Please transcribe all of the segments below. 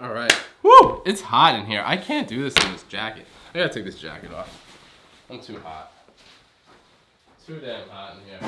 All right. Woo! It's hot in here. I can't do this in this jacket. I gotta take this jacket off. I'm too hot. Too damn hot in here.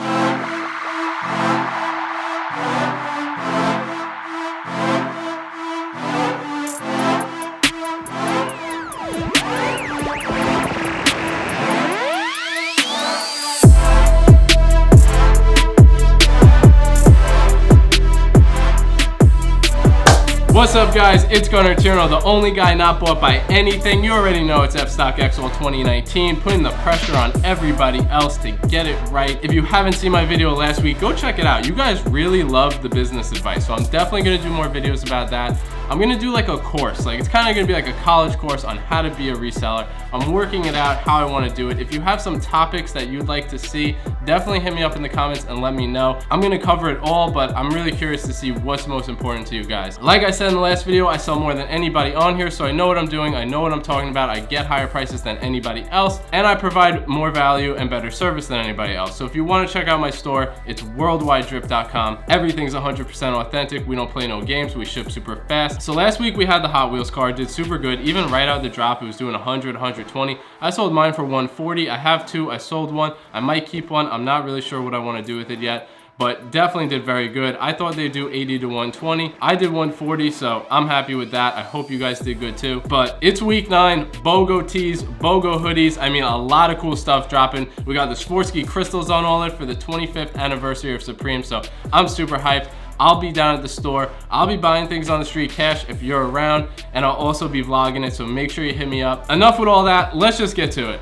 What's up, guys? It's Tierno, the only guy not bought by anything. You already know it's F-Stock XL 2019, putting the pressure on everybody else to get it right. If you haven't seen my video last week, go check it out. You guys really love the business advice, so I'm definitely gonna do more videos about that. I'm gonna do like a course, like it's kind of gonna be like a college course on how to be a reseller. I'm working it out how I want to do it. If you have some topics that you'd like to see, definitely hit me up in the comments and let me know. I'm gonna cover it all, but I'm really curious to see what's most important to you guys. Like I said in the last video, I sell more than anybody on here, so I know what I'm doing, I know what I'm talking about, I get higher prices than anybody else, and I provide more value and better service than anybody else. So if you want to check out my store, it's worldwidedrip.com. Everything's 100% authentic. We don't play no games, we ship super fast. So last week we had the Hot Wheels car, did super good. Even right out the drop, it was doing 100, 120. I sold mine for 140. I have two, I sold one. I might keep one. I'm not really sure what I want to do with it yet, but definitely did very good. I thought they'd do 80 to 120. I did 140, so I'm happy with that. I hope you guys did good too. But it's week 9, BOGO tees, BOGO hoodies. I mean, a lot of cool stuff dropping. We got the Swarovski crystals on all it for the 25th anniversary of Supreme, so I'm super hyped. I'll be down at the store. I'll be buying things on the street cash if you're around, and I'll also be vlogging it, so make sure you hit me up. Enough with all that, let's just get to it.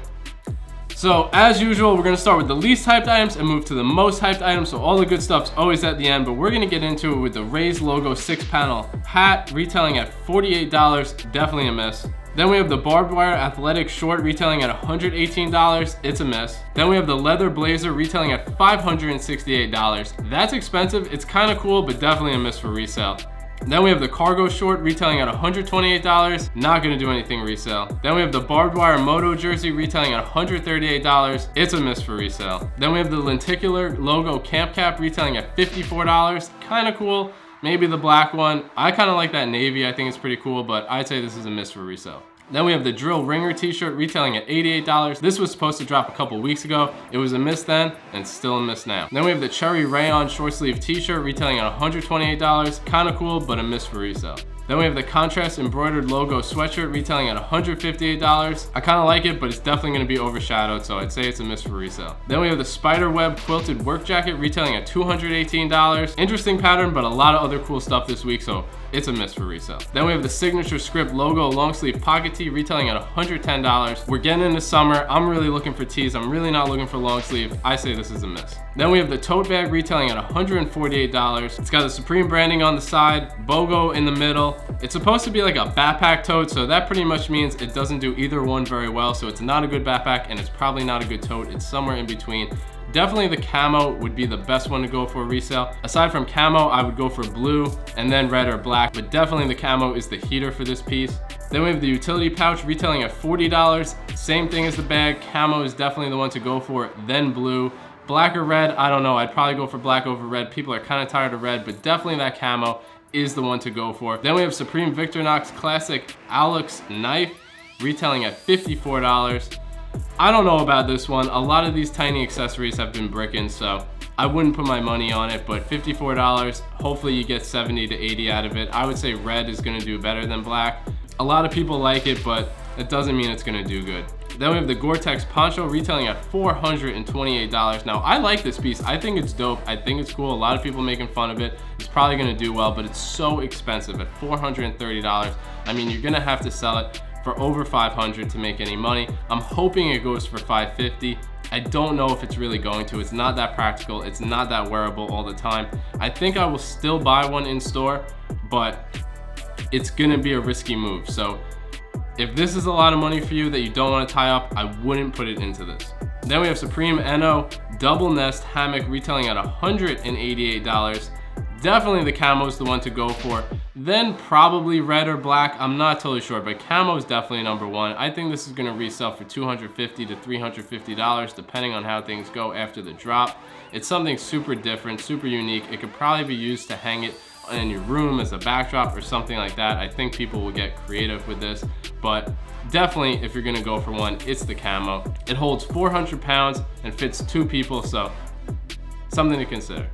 So as usual, we're gonna start with the least hyped items and move to the most hyped items, so all the good stuff's always at the end, but we're gonna get into it with the Raise logo 6-panel hat, retailing at $48, definitely a miss. Then we have the barbed wire athletic short retailing at $118, it's a miss. Then we have the leather blazer retailing at $568. That's expensive, it's kind of cool, but definitely a miss for resale. Then we have the cargo short retailing at $128, not gonna do anything resale. Then we have the barbed wire Moto jersey retailing at $138, it's a miss for resale. Then we have the Lenticular logo camp cap retailing at $54, kind of cool. Maybe the black one. I kind of like that navy, I think it's pretty cool, but I'd say this is a miss for resale. Then we have the Drill Ringer t-shirt retailing at $88. This was supposed to drop a couple weeks ago. It was a miss then, and still a miss now. Then we have the Cherry Rayon short sleeve t-shirt retailing at $128. Kind of cool, but a miss for resale. Then we have the contrast embroidered logo sweatshirt retailing at $158. I kind of like it, but it's definitely going to be overshadowed, so I'd say it's a miss for resale. Then we have the spiderweb quilted work jacket retailing at $218. Interesting pattern, but a lot of other cool stuff this week, so it's a miss for resale. Then we have the signature script logo long sleeve pocket tee retailing at $110. We're getting into summer. I'm really looking for tees. I'm really not looking for long sleeve. I say this is a miss. Then we have the tote bag retailing at $148. It's got the Supreme branding on the side, BOGO in the middle. It's supposed to be like a backpack tote, so that pretty much means it doesn't do either one very well. So it's not a good backpack and it's probably not a good tote. It's somewhere in between. Definitely the camo would be the best one to go for resale. Aside from camo, I would go for blue and then red or black, but definitely the camo is the heater for this piece. Then we have the utility pouch retailing at $40. Same thing as the bag. Camo is definitely the one to go for, then blue. Black or red, I don't know. I'd probably go for black over red. People are kind of tired of red, but definitely that camo is the one to go for. Then we have Supreme Victorinox Classic Alox knife retailing at $54. I don't know about this one. A lot of these tiny accessories have been bricking, so I wouldn't put my money on it, but $54, hopefully you get 70 to 80 out of it. I would say red is gonna do better than black. A lot of people like it, but it doesn't mean it's gonna do good. Then we have the GORE-TEX Poncho retailing at $428. Now, I like this piece. I think it's dope. I think it's cool. A lot of people making fun of it. It's probably gonna do well, but it's so expensive at $430. I mean, you're gonna have to sell it for over $500 to make any money. I'm hoping it goes for $550. I don't know if it's really going to. It's not that practical. It's not that wearable all the time. I think I will still buy one in store, but it's gonna be a risky move. So if this is a lot of money for you that you don't want to tie up, I wouldn't put it into this. Then we have Supreme ENO DoubleNest Hammock retailing at $188. Definitely the camo is the one to go for. Then probably red or black. I'm not totally sure, but camo is definitely number one. I think this is gonna resell for $250 to $350, depending on how things go after the drop. It's something super different, super unique. It could probably be used to hang it in your room as a backdrop or something like that, I think people will get creative with this. But definitely, if you're gonna go for one, it's the camo. It holds 400 pounds and fits 2 people, so something to consider.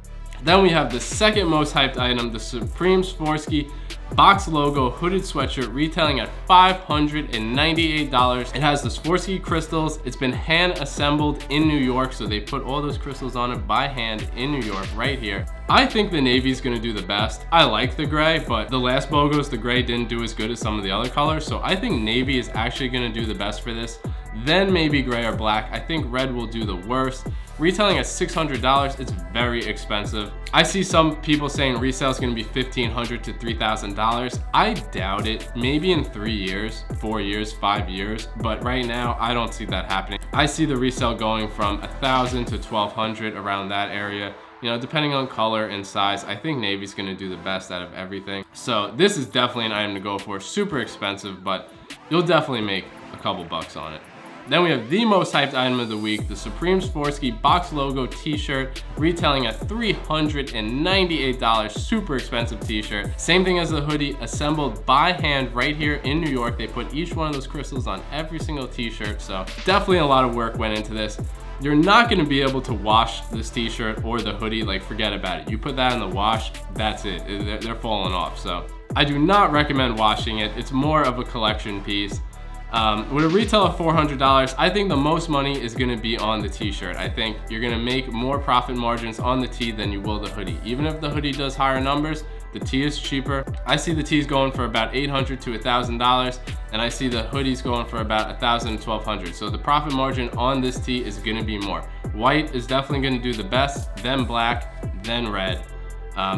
Then we have the second most hyped item, the Supreme Swarovski box logo hooded sweatshirt, retailing at $598. It has the Swarovski crystals. It's been hand assembled in New York, so they put all those crystals on it by hand in New York right here. I think the navy is gonna do the best. I like the gray, but the last BOGOs, the gray didn't do as good as some of the other colors, so I think navy is actually gonna do the best for this. Then maybe gray or black. I think red will do the worst. Retailing at $600, it's very expensive. I see some people saying resale is gonna be $1,500 to $3,000. I doubt it. Maybe in 3 years, 4 years, 5 years, but right now I don't see that happening. I see the resale going from $1,000 to $1,200, around that area. You know, depending on color and size, I think navy's gonna do the best out of everything. So this is definitely an item to go for. Super expensive, but you'll definitely make a couple bucks on it. Then we have the most hyped item of the week, the Supreme Swarovski box logo t-shirt, retailing at $398, super expensive t-shirt. Same thing as the hoodie, assembled by hand right here in New York. They put each one of those crystals on every single t-shirt, so definitely a lot of work went into this. You're not gonna be able to wash this t-shirt or the hoodie, like forget about it. You put that in the wash, that's it, they're falling off. So I do not recommend washing it. It's more of a collection piece. With a retail of $400, I think the most money is gonna be on the t-shirt. I think you're gonna make more profit margins on the tee than you will the hoodie. Even if the hoodie does higher numbers, the tee is cheaper. I see the tees going for about $800 to $1,000, and I see the hoodies going for about $1,000 to $1,200. So the profit margin on this tee is gonna be more. White is definitely gonna do the best, then black, then red.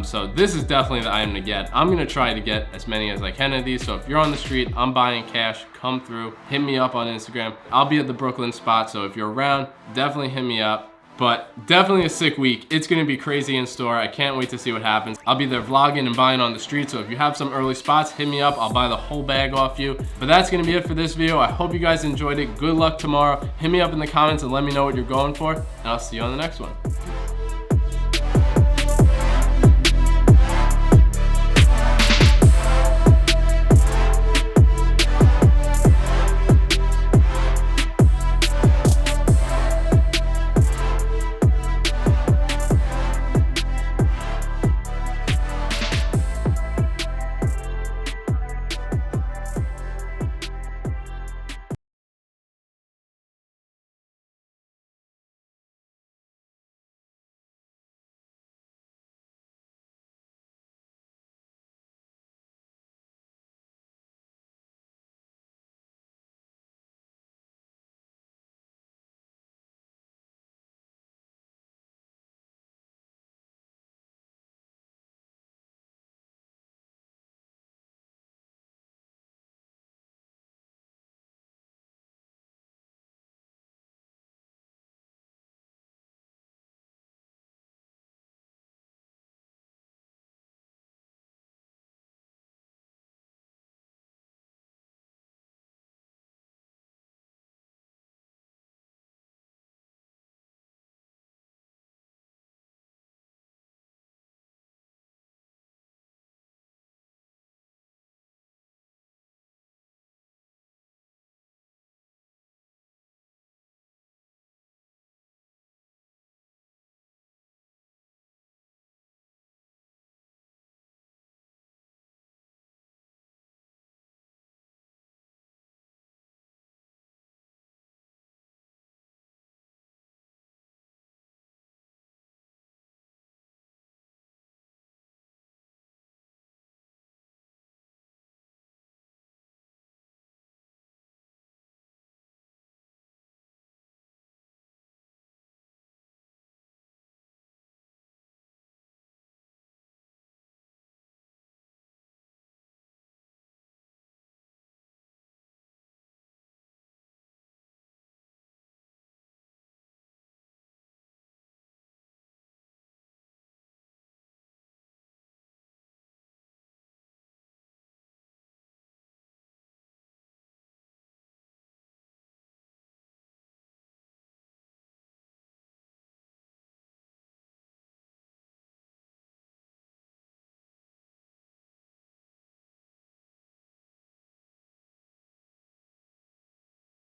So this is definitely the item to get. I'm gonna try to get as many as I can of these. So if you're on the street, I'm buying cash, come through, hit me up on Instagram. I'll be at the Brooklyn spot, so if you're around, definitely hit me up. But definitely a sick week. It's gonna be crazy in store. I can't wait to see what happens. I'll be there vlogging and buying on the street, so if you have some early spots, hit me up. I'll buy the whole bag off you. But that's gonna be it for this video. I hope you guys enjoyed it. Good luck tomorrow. Hit me up in the comments and let me know what you're going for, and I'll see you on the next one.